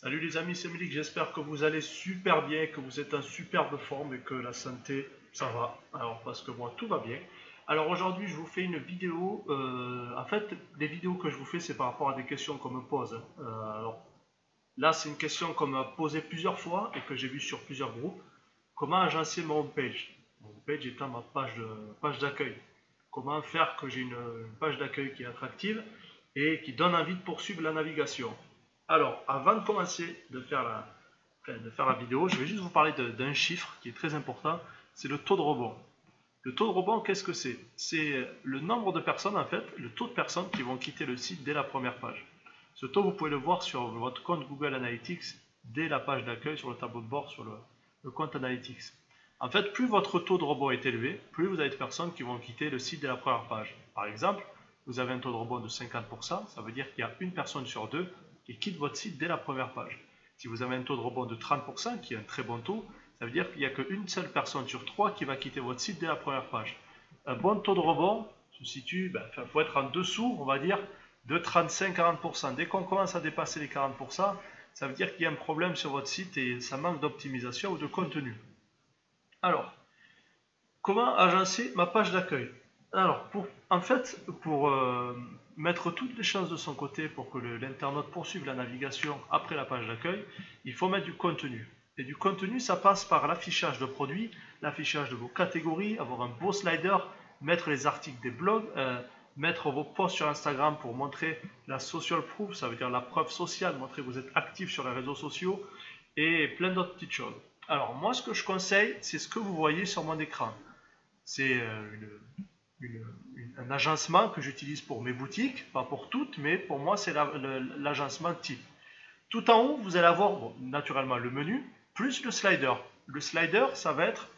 Salut les amis, c'est Milik, j'espère que vous allez super bien, que vous êtes en superbe forme et que la santé, ça va. Alors, parce que moi, tout va bien. Alors aujourd'hui, je vous fais une vidéo. En fait, les vidéos que je vous fais, c'est par rapport à des questions qu'on me pose. Alors là, c'est une question qu'on m'a posée plusieurs fois et que j'ai vue sur plusieurs groupes. Comment agencer mon homepage? Mon homepage étant ma page d'accueil. Comment faire que j'ai une page d'accueil qui est attractive et qui donne envie de poursuivre la navigation. Alors, avant de commencer de faire la vidéo, je vais juste vous parler d'un chiffre qui est très important, c'est le taux de rebond. Le taux de rebond, qu'est-ce que c'est? C'est le nombre de personnes, en fait, le taux de personnes qui vont quitter le site dès la première page. Ce taux, vous pouvez le voir sur votre compte Google Analytics, dès la page d'accueil, sur le tableau de bord, sur le compte Analytics. En fait, plus votre taux de rebond est élevé, plus vous avez de personnes qui vont quitter le site dès la première page. Par exemple, vous avez un taux de rebond de 50%, ça veut dire qu'il y a une personne sur deux qui quitte votre site dès la première page. Si vous avez un taux de rebond de 30%, qui est un très bon taux, ça veut dire qu'il n'y a qu'une seule personne sur trois qui va quitter votre site dès la première page. Un bon taux de rebond se situe, faut être en dessous, on va dire, de 35-40%. Dès qu'on commence à dépasser les 40%, ça veut dire qu'il y a un problème sur votre site et ça manque d'optimisation ou de contenu. Alors, comment agencer ma page d'accueil? Alors, pour mettre toutes les chances de son côté pour que l'internaute poursuive la navigation après la page d'accueil, il faut mettre du contenu. Et du contenu, ça passe par l'affichage de produits, l'affichage de vos catégories, avoir un beau slider, mettre les articles des blogs, mettre vos posts sur Instagram pour montrer la social proof, ça veut dire la preuve sociale, montrer que vous êtes actif sur les réseaux sociaux et plein d'autres petites choses. Alors, moi, ce que je conseille, c'est ce que vous voyez sur mon écran. C'est un agencement que j'utilise pour mes boutiques, pas pour toutes, mais pour moi c'est l'agencement type. Tout en haut, vous allez avoir naturellement le menu, plus le slider. Le slider, ça va être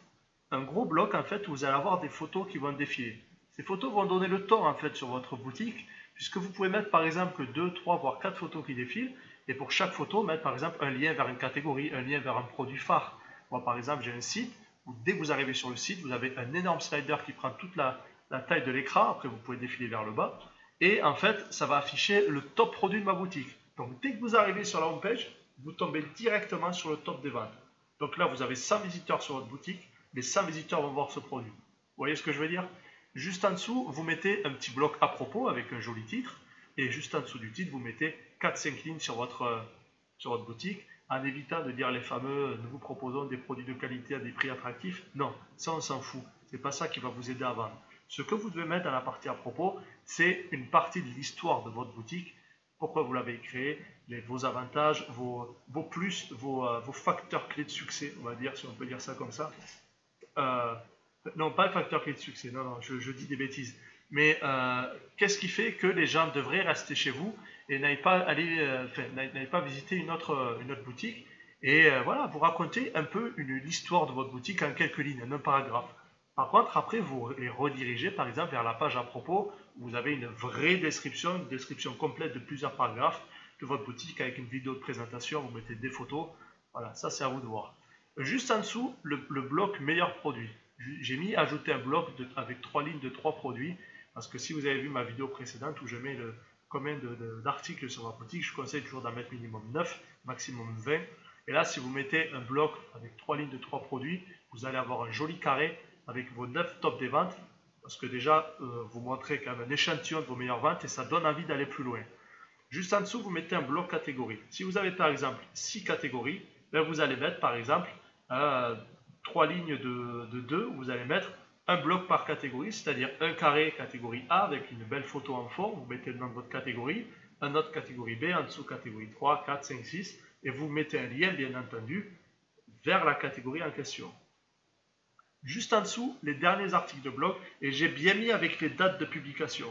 un gros bloc en fait où vous allez avoir des photos qui vont défiler. Ces photos vont donner le ton en fait sur votre boutique, puisque vous pouvez mettre par exemple 2, 3, voire 4 photos qui défilent, et pour chaque photo, mettre par exemple un lien vers une catégorie, un lien vers un produit phare. Moi par exemple, j'ai un site où dès que vous arrivez sur le site, vous avez un énorme slider qui prend toute la taille de l'écran, après vous pouvez défiler vers le bas, et en fait ça va afficher le top produit de ma boutique. Donc dès que vous arrivez sur la home page, vous tombez directement sur le top des ventes. Donc là vous avez 100 visiteurs sur votre boutique, les 100 visiteurs vont voir ce produit. Vous voyez ce que je veux dire? Juste en dessous, vous mettez un petit bloc à propos avec un joli titre, et juste en dessous du titre, vous mettez 4-5 lignes sur votre boutique, en évitant de dire les fameux « nous vous proposons des produits de qualité à des prix attractifs ». Non, ça on s'en fout, c'est pas ça qui va vous aider à vendre. Ce que vous devez mettre dans la partie à propos, c'est une partie de l'histoire de votre boutique, pourquoi vous l'avez créée, vos avantages, vos plus, vos facteurs clés de succès, on va dire, si on peut dire ça comme ça. Non, pas le facteur clé de succès, non, je dis des bêtises. Mais qu'est-ce qui fait que les gens devraient rester chez vous et n'aillent pas visiter une autre boutique? Et voilà, vous racontez un peu l'histoire de votre boutique en quelques lignes, en un paragraphe. Par contre, après, vous les redirigez par exemple vers la page à propos où vous avez une vraie description, une description complète de plusieurs paragraphes de votre boutique avec une vidéo de présentation, vous mettez des photos. Voilà, ça c'est à vous de voir. Juste en dessous, le bloc meilleurs produits. J'ai mis ajouter un bloc avec 3 lignes de 3 produits parce que si vous avez vu ma vidéo précédente où je mets combien d'articles sur ma boutique, je conseille toujours d'en mettre minimum 9, maximum 20. Et là, si vous mettez un bloc avec 3 lignes de 3 produits, vous allez avoir un joli carré avec vos 9 tops des ventes, parce que déjà, vous montrez quand même un échantillon de vos meilleures ventes et ça donne envie d'aller plus loin. Juste en dessous, vous mettez un bloc catégorie. Si vous avez par exemple 6 catégories, vous allez mettre par exemple 3 lignes de 2, où vous allez mettre un bloc par catégorie, c'est-à-dire un carré catégorie A avec une belle photo en fond, vous mettez le nom de votre catégorie, un autre catégorie B, en dessous catégorie 3, 4, 5, 6, et vous mettez un lien bien entendu vers la catégorie en question. Juste en dessous, les derniers articles de blog, et j'ai bien mis avec les dates de publication.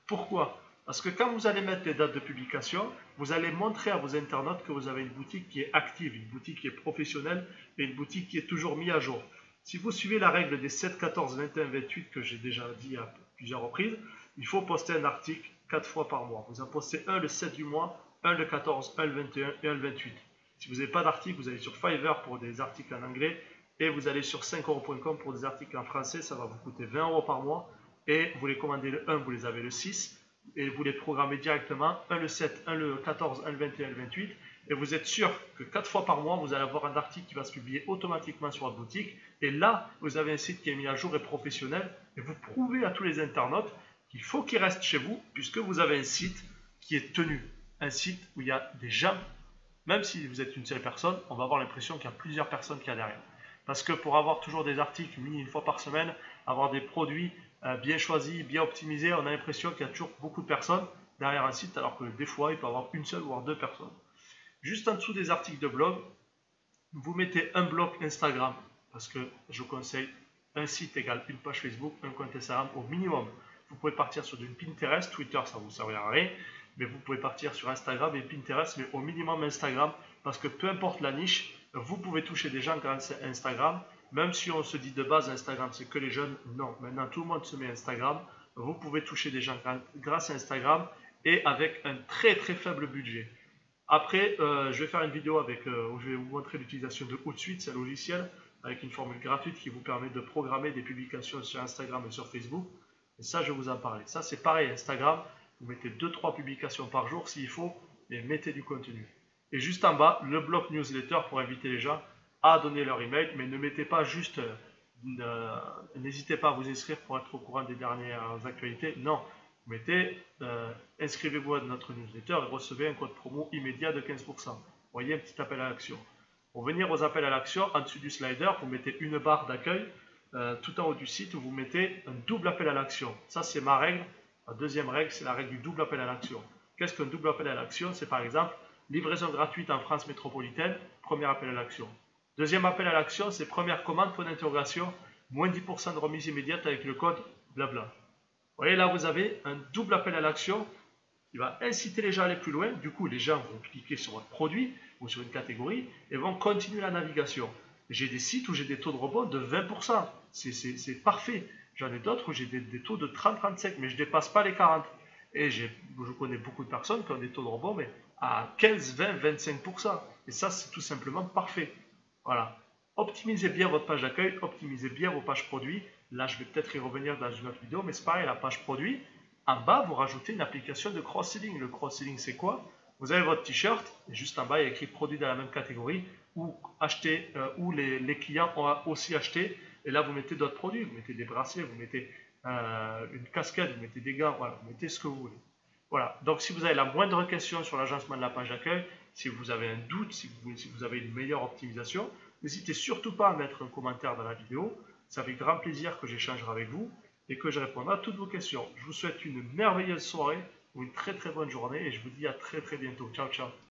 Pourquoi? Parce que quand vous allez mettre les dates de publication, vous allez montrer à vos internautes que vous avez une boutique qui est active, une boutique qui est professionnelle et une boutique qui est toujours mise à jour. Si vous suivez la règle des 7, 14, 21, 28 que j'ai déjà dit à plusieurs reprises, il faut poster un article 4 fois par mois. Vous en postez un le 7 du mois, un le 14, un le 21 et un le 28. Si vous n'avez pas d'article, vous allez sur Fiverr pour des articles en anglais et vous allez sur 5euros.com pour des articles en français, ça va vous coûter 20 euros par mois et vous les commandez le 1, vous les avez le 6 et vous les programmez directement, un le 7, un le 14, un le 21, un le 28 et vous êtes sûr que 4 fois par mois, vous allez avoir un article qui va se publier automatiquement sur votre boutique. Et là, vous avez un site qui est mis à jour et professionnel et vous prouvez à tous les internautes qu'il faut qu'ils restent chez vous puisque vous avez un site qui est tenu. Un site où il y a des gens, même si vous êtes une seule personne, on va avoir l'impression qu'il y a plusieurs personnes qui y a derrière. Parce que pour avoir toujours des articles mis une fois par semaine, avoir des produits bien choisis, bien optimisés, on a l'impression qu'il y a toujours beaucoup de personnes derrière un site, alors que des fois, il peut y avoir une seule voire deux personnes. Juste en dessous des articles de blog, vous mettez un bloc Instagram, parce que je conseille un site égale une page Facebook, un compte Instagram au minimum. Vous pouvez partir sur du Pinterest, Twitter, ça ne vous servira à rien, mais vous pouvez partir sur Instagram et Pinterest, mais au minimum Instagram, parce que peu importe la niche, vous pouvez toucher des gens grâce à Instagram, même si on se dit de base Instagram c'est que les jeunes, non, maintenant tout le monde se met Instagram, vous pouvez toucher des gens grâce à Instagram et avec un très très faible budget. Après, je vais faire une vidéo où je vais vous montrer l'utilisation de Hootsuite, c'est un logiciel avec une formule gratuite qui vous permet de programmer des publications sur Instagram et sur Facebook. Et ça, je vais vous en parler. Ça, c'est pareil, Instagram, vous mettez 2-3 publications par jour s'il faut, et mettez du contenu. Et juste en bas, le bloc newsletter pour inviter les gens à donner leur email, mais ne mettez pas juste, n'hésitez pas à vous inscrire pour être au courant des dernières actualités. Non, mettez, inscrivez-vous à notre newsletter et recevez un code promo immédiat de 15%. Vous voyez, un petit appel à l'action. Pour venir aux appels à l'action, en dessous du slider, vous mettez une barre d'accueil tout en haut du site où vous mettez un double appel à l'action. Ça, c'est ma règle. La deuxième règle, c'est la règle du double appel à l'action. Qu'est-ce qu'un double appel à l'action? C'est par exemple livraison gratuite en France métropolitaine, premier appel à l'action. Deuxième appel à l'action, c'est première commande, point d'interrogation, moins 10% de remise immédiate avec le code blabla. Vous voyez, là, vous avez un double appel à l'action qui va inciter les gens à aller plus loin. Du coup, les gens vont cliquer sur votre produit ou sur une catégorie et vont continuer la navigation. J'ai des sites où j'ai des taux de rebond de 20%. C'est parfait. J'en ai d'autres où j'ai des taux de 30-35, mais je ne dépasse pas les 40. Et je connais beaucoup de personnes qui ont des taux de rebond mais à 15, 20, 25%. Et ça, c'est tout simplement parfait. Voilà. Optimisez bien votre page d'accueil, optimisez bien vos pages produits. Là, je vais peut-être y revenir dans une autre vidéo, mais c'est pareil, la page produit. En bas, vous rajoutez une application de cross-selling. Le cross-selling, c'est quoi? Vous avez votre t-shirt, et juste en bas, il y a écrit produit dans la même catégorie, ou acheter, où les clients ont aussi acheté. Et là, vous mettez d'autres produits, vous mettez des bracelets, vous mettez une casquette, vous mettez des gants, voilà, vous mettez ce que vous voulez. Voilà, donc si vous avez la moindre question sur l'agencement de la page d'accueil, si vous avez un doute, si vous avez une meilleure optimisation, n'hésitez surtout pas à mettre un commentaire dans la vidéo. Ça fait grand plaisir que j'échangerai avec vous et que je répondrai à toutes vos questions. Je vous souhaite une merveilleuse soirée ou une très très bonne journée et je vous dis à très très bientôt. Ciao, ciao.